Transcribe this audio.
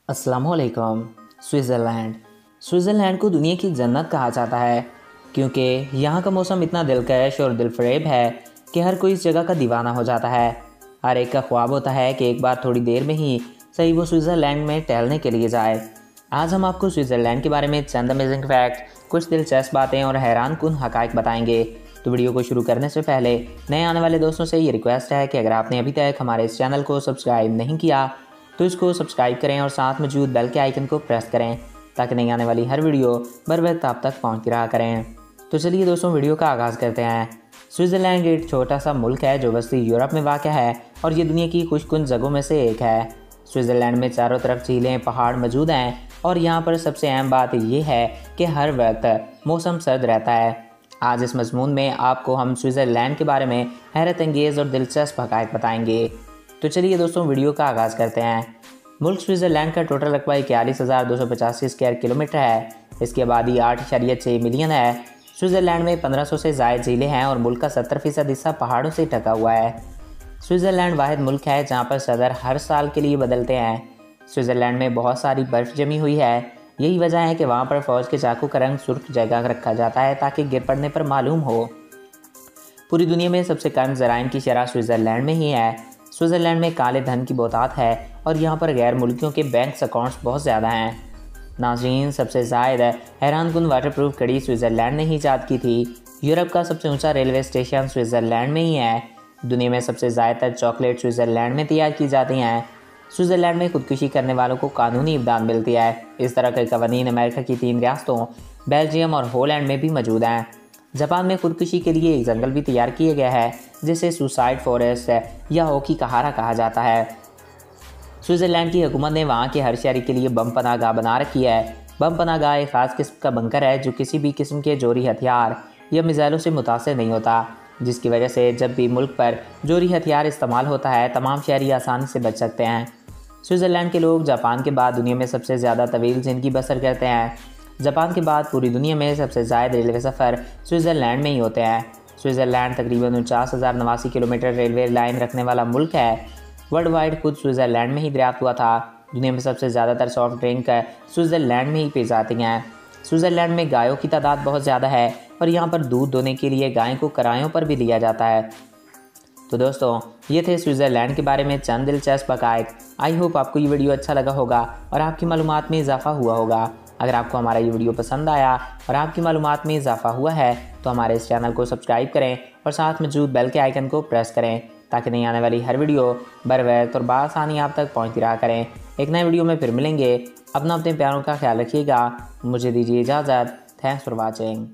अस्सलामुअलैकुम। Switzerland Switzerland को दुनिया की जन्नत कहा जाता है क्योंकि यहाँ का मौसम इतना दिलकश और दिलफरेब है कि हर कोई इस जगह का दीवाना हो जाता है। हर एक का ख्वाब होता है कि एक बार थोड़ी देर में ही सही वो स्विट्ज़रलैंड में टहलने के लिए जाए। आज हम आपको स्विट्ज़रलैंड के बारे में चंद अमेजिंग फैक्ट, कुछ दिलचस्प बातें और हैरान कुन हक़ाइक़ बताएंगे। तो वीडियो को शुरू करने से पहले नए आने वाले दोस्तों से ये रिक्वेस्ट है कि अगर आपने अभी तक हमारे इस चैनल को सब्सक्राइब नहीं किया तो इसको सब्सक्राइब करें और साथ मौजूद बेल के आइकन को प्रेस करें ताकि नई आने वाली हर वीडियो बर वक्त आप तक पहुंचती रहा करें। तो चलिए दोस्तों, वीडियो का आगाज़ करते हैं। स्विट्ज़रलैंड एक छोटा सा मुल्क है जो वस्ती यूरोप में वाक़ है और ये दुनिया की खुशकुन जगहों में से एक है। स्विट्ज़रलैंड में चारों तरफ झीलें, पहाड़ मौजूद हैं और यहाँ पर सबसे अहम बात यह है कि हर वक्त मौसम सर्द रहता है। आज इस मज़मून में आपको हम स्विट्ज़रलैंड के बारे में हैरत अंगेज़ और दिलचस्प हक़ाइक़ बताएंगे। तो चलिए दोस्तों, वीडियो का आगाज़ करते हैं। मुल्क स्विट्ज़रलैंड का टोटल रकबा 41,285 स्क्वायर किलोमीटर है। इसकी आबादी 8.6 मिलियन है। स्विट्ज़रलैंड में 1500 से ज़ायद झीलें हैं और मुल्क का 70% हिस्सा पहाड़ों से ढका हुआ है। स्विट्ज़रलैंड वाहिद मुल्क है जहाँ पर सदर हर साल के लिए बदलते हैं। स्विट्ज़रलैंड में बहुत सारी बर्फ़ जमी हुई है। यही वजह है कि वहाँ पर फ़ौज के चाकू का रंग सुर्ख जगह रखा जाता है ताकि गिर पड़ने पर मालूम हो। पूरी दुनिया में सबसे कम ज़राइम की शरह स्विट्ज़रलैंड में ही है। स्विट्ज़रलैंड में काले धन की बहुतात है और यहाँ पर गैर मुल्कियों के बैंक अकाउंट्स बहुत ज़्यादा हैं। नाज़रीन, सबसे ज़्यादा हैरानकुन वाटरप्रूफ घड़ी स्विट्ज़रलैंड ने ही ईजाद की थी। यूरोप का सबसे ऊंचा रेलवे स्टेशन स्विट्ज़रलैंड में ही है। दुनिया में सबसे ज़्यादातर चॉकलेट स्विट्ज़रलैंड में तैयार की जाती हैं। स्विट्ज़रलैंड में खुदकुशी करने वालों को कानूनी इमदाद मिलती है। इस तरह के कवानीन अमेरिका की 3 रियासतों बेल्जियम और होलैंड में भी मौजूद हैं। जापान में खुदकुशी के लिए एक जंगल भी तैयार किया गया है जिसे सुसाइड फॉरेस्ट या ओकी कहारा कहा जाता है। स्विट्ज़रलैंड की हुकूमत ने वहाँ के हर शहरी के लिए बम पनाहगाह बना रखी है। बम पनाहगाह एक ख़ास किस्म का बंकर है जो किसी भी किस्म के जोरी हथियार या मिसाइलों से मुतासर नहीं होता, जिसकी वजह से जब भी मुल्क पर जोरी हथियार इस्तेमाल होता है तमाम शहरी आसानी से बच सकते हैं। स्विट्ज़रलैंड के लोग जापान के बाद दुनिया में सबसे ज़्यादा तवील ज़िंदगी बसर करते हैं। जापान के बाद पूरी दुनिया में सबसे ज़्यादा रेलवे सफ़र स्विट्ज़रलैंड में ही होते हैं। स्विट्ज़रलैंड तकरीबन 49,089 किलोमीटर रेलवे लाइन रखने वाला मुल्क है। वर्ल्ड वाइड खुद स्विट्ज़रलैंड में ही दरियाफ्त हुआ था। दुनिया में सबसे ज़्यादातर सॉफ्ट ड्रिंक स्विट्ज़रलैंड में ही पी जाती हैं। स्विट्ज़रलैंड में गायों की तादाद बहुत ज़्यादा है और यहाँ पर दूध दोने के लिए गाय को किरायों पर भी लिया जाता है। तो दोस्तों, ये थे स्विट्ज़रलैंड के बारे में चंद दिलचस्प हक़ाइक़। आई होप आपको ये वीडियो अच्छा लगा होगा और आपकी मालूमात में इजाफ़ा हुआ होगा। अगर आपको हमारा ये वीडियो पसंद आया और आपकी मालूमात में इजाफ़ा हुआ है तो हमारे इस चैनल को सब्सक्राइब करें और साथ मौजूद बेल के आइकन को प्रेस करें ताकि नई आने वाली हर वीडियो बर वक्त और बआसानी आप तक पहुँचती रहा करें। एक नए वीडियो में फिर मिलेंगे। अपने प्यारों का ख्याल रखिएगा। मुझे दीजिए इजाज़त। Thanks for watching.